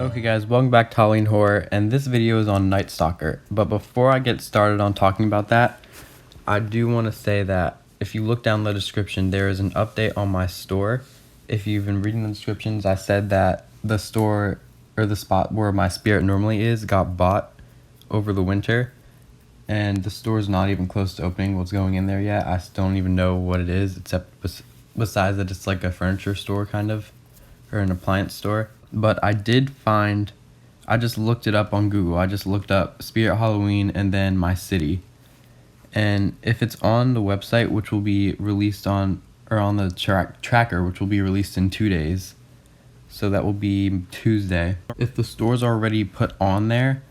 Okay guys, welcome back to Halloween Horror, and this video is on Night Stalker. But before I get started on talking about that, I do want to say that if you look down the description, there is an update on my store. If you've been reading the descriptions, I said that the store, or the spot where my spirit normally is, got bought over the winter. And the store is not even close to opening what's going in there yet. I still don't even know what it is, except besides that it's like a furniture store kind of, or an appliance store. But I did find, I just looked it up on Google. I just looked up Spirit Halloween and then my city. And if it's on the website, which will be released on, or on the tracker, which will be released in 2 days. So that will be Tuesday. If the store's already put on there,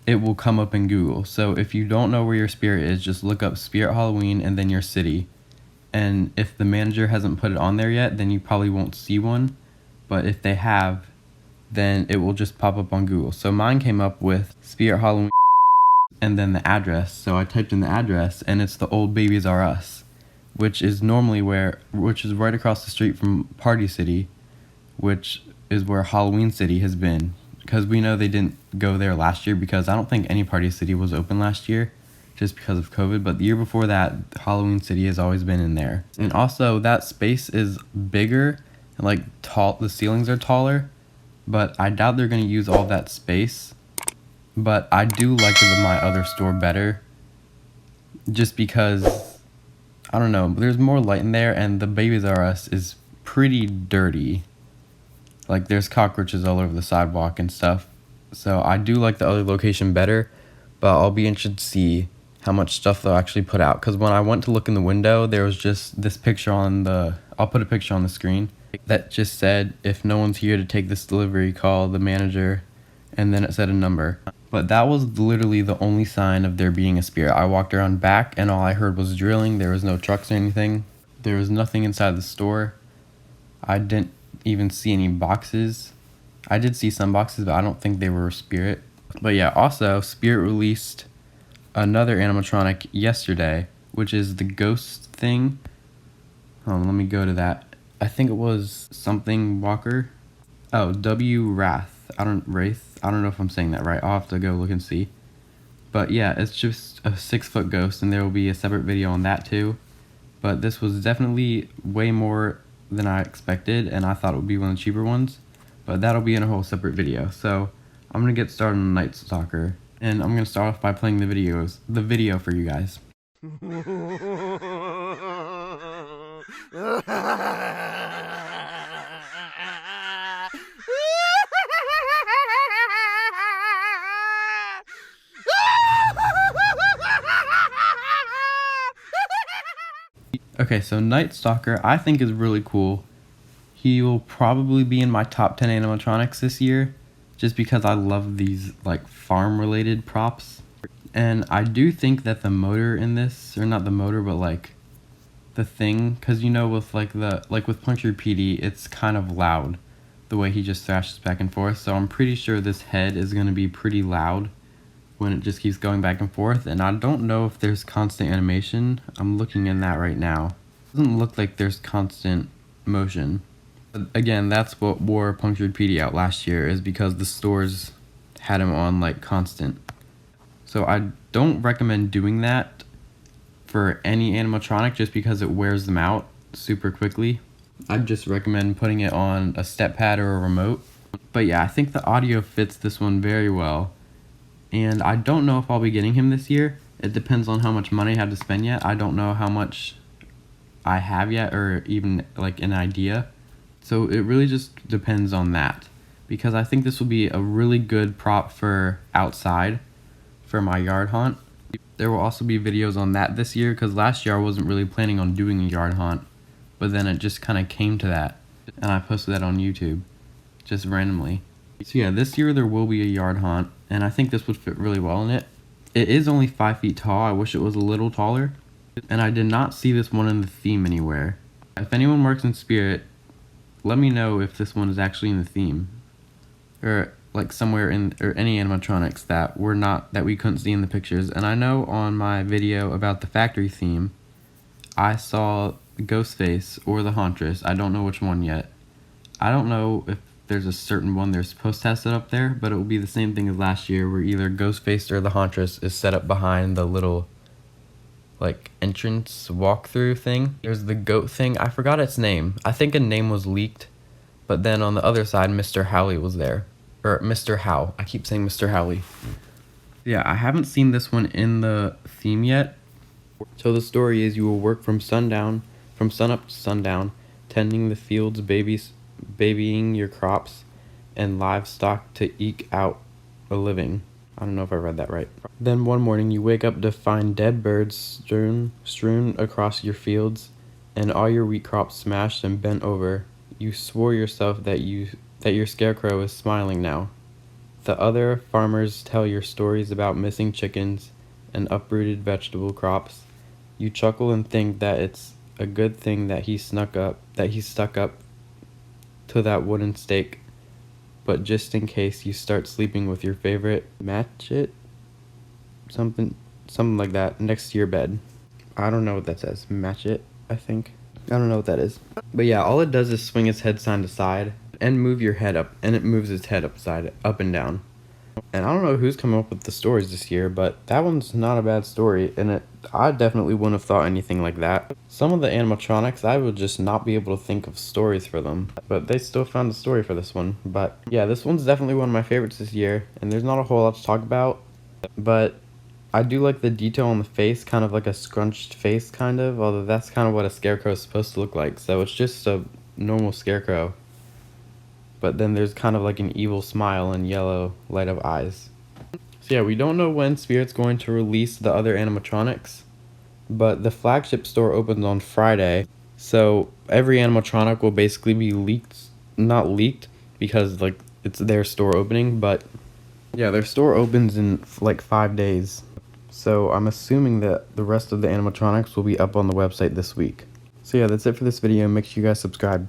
it will come up in Google. So if you don't know where your spirit is, just look up Spirit Halloween and then your city. And if the manager hasn't put it on there yet, then you probably won't see one. But if they have, then it will just pop up on Google. So mine came up with Spirit Halloween and then the address. So I typed in the address and it's the Old Babies R Us, which is right across the street from Party City, which is where Halloween City has been. Because we know they didn't go there last year because I don't think any Party City was open last year just because of COVID. But the year before that, Halloween City has always been in there. And also that space is bigger. Like the ceilings are taller, but I doubt they're going to use all that space. But I do like my other store better, just because, I don't know, there's more light in there, and the Babies R Us is pretty dirty. Like there's cockroaches all over the sidewalk and stuff. So I do like the other location better, but I'll be interested to see how much stuff they'll actually put out. Because when I went to look in the window, there was just this picture on I'll put a picture on the screen that just said, if no one's here to take this delivery, call the manager, and then it said a number. But that was literally the only sign of there being a spirit. I walked around back and all I heard was drilling. There was no trucks or anything. There was nothing inside the store. I didn't even see any boxes. I did see some boxes, but I don't think they were spirit. But yeah, also Spirit released another animatronic yesterday, which is the ghost thing. Let me go to that. I think it was something Walker. Oh, W Wraith. I don't know if I'm saying that right. I'll have to go look and see. But yeah, it's just a 6-foot ghost, and there will be a separate video on that too. But this was definitely way more than I expected, and I thought it would be one of the cheaper ones. But that'll be in a whole separate video. So I'm gonna get started on Night Stalker, and I'm gonna start off by playing the video for you guys. Okay, so Night Stalker I think is really cool. He will probably be in my top 10 animatronics this year, just because I love these like farm related props. And I do think that the motor in this, or not the motor, but like the thing, because you know with with Punctured PD, it's kind of loud the way he just thrashes back and forth. So I'm pretty sure this head is going to be pretty loud when it just keeps going back and forth. And I don't know if there's constant animation. I'm looking in that right now. It doesn't look like there's constant motion. But again, that's what wore Punctured PD out last year, is because the stores had him on like constant. So I don't recommend doing that for any animatronic just because it wears them out super quickly. I'd just recommend putting it on a step pad or a remote. But yeah, I think the audio fits this one very well. And I don't know if I'll be getting him this year. It depends on how much money I have to spend yet. I don't know how much I have yet, or even like an idea. So it really just depends on that. Because I think this will be a really good prop for outside, for my yard haunt. There will also be videos on that this year, because last year I wasn't really planning on doing a yard haunt, but then it just kind of came to that, and I posted that on YouTube, just randomly. So yeah, this year there will be a yard haunt, and I think this would fit really well in it. It is only 5 feet tall. I wish it was a little taller, and I did not see this one in the theme anywhere. If anyone works in Spirit, let me know if this one is actually in the theme, or like somewhere in, or any animatronics that we couldn't see in the pictures. And I know on my video about the factory theme, I saw Ghostface or the Hauntress. I don't know which one yet. I don't know if there's a certain one they're supposed to have set up there, but it will be the same thing as last year, where either Ghostface or the Hauntress is set up behind the little, like, entrance walkthrough thing. There's the goat thing. I forgot its name. I think a name was leaked, but then on the other side, Mr. Howley was there. Or Mr. Howl. I keep saying Mr. Howley. Yeah, I haven't seen this one in the theme yet. So the story is, you will work from sunup to sundown, tending the fields, babying your crops and livestock to eke out a living. I don't know if I read that right. Then one morning you wake up to find dead birds strewn across your fields and all your wheat crops smashed and bent over. You swore yourself that your scarecrow is smiling now. The other farmers tell your stories about missing chickens and uprooted vegetable crops. You chuckle and think that it's a good thing that he stuck up to that wooden stake. But just in case, you start sleeping with your favorite matchet, something like that, next to your bed. I don't know what that says. Matchet, I think. I don't know what that is. But yeah, all it does is swing its head side to side and move your head up, and it moves its head up and down. And I don't know who's coming up with the stories this year, but that one's not a bad story, and I definitely wouldn't have thought anything like that. Some of the animatronics, I would just not be able to think of stories for them, but they still found a story for this one. But yeah, this one's definitely one of my favorites this year, and there's not a whole lot to talk about, but I do like the detail on the face, kind of like a scrunched face, kind of, although that's kind of what a scarecrow is supposed to look like, so it's just a normal scarecrow. But then there's kind of like an evil smile and yellow light of eyes. So yeah, we don't know when Spirit's going to release the other animatronics, but the flagship store opens on Friday, so every animatronic will basically be not leaked, because like it's their store opening, but yeah, their store opens in like 5 days. So I'm assuming that the rest of the animatronics will be up on the website this week. So yeah, that's it for this video. Make sure you guys subscribe.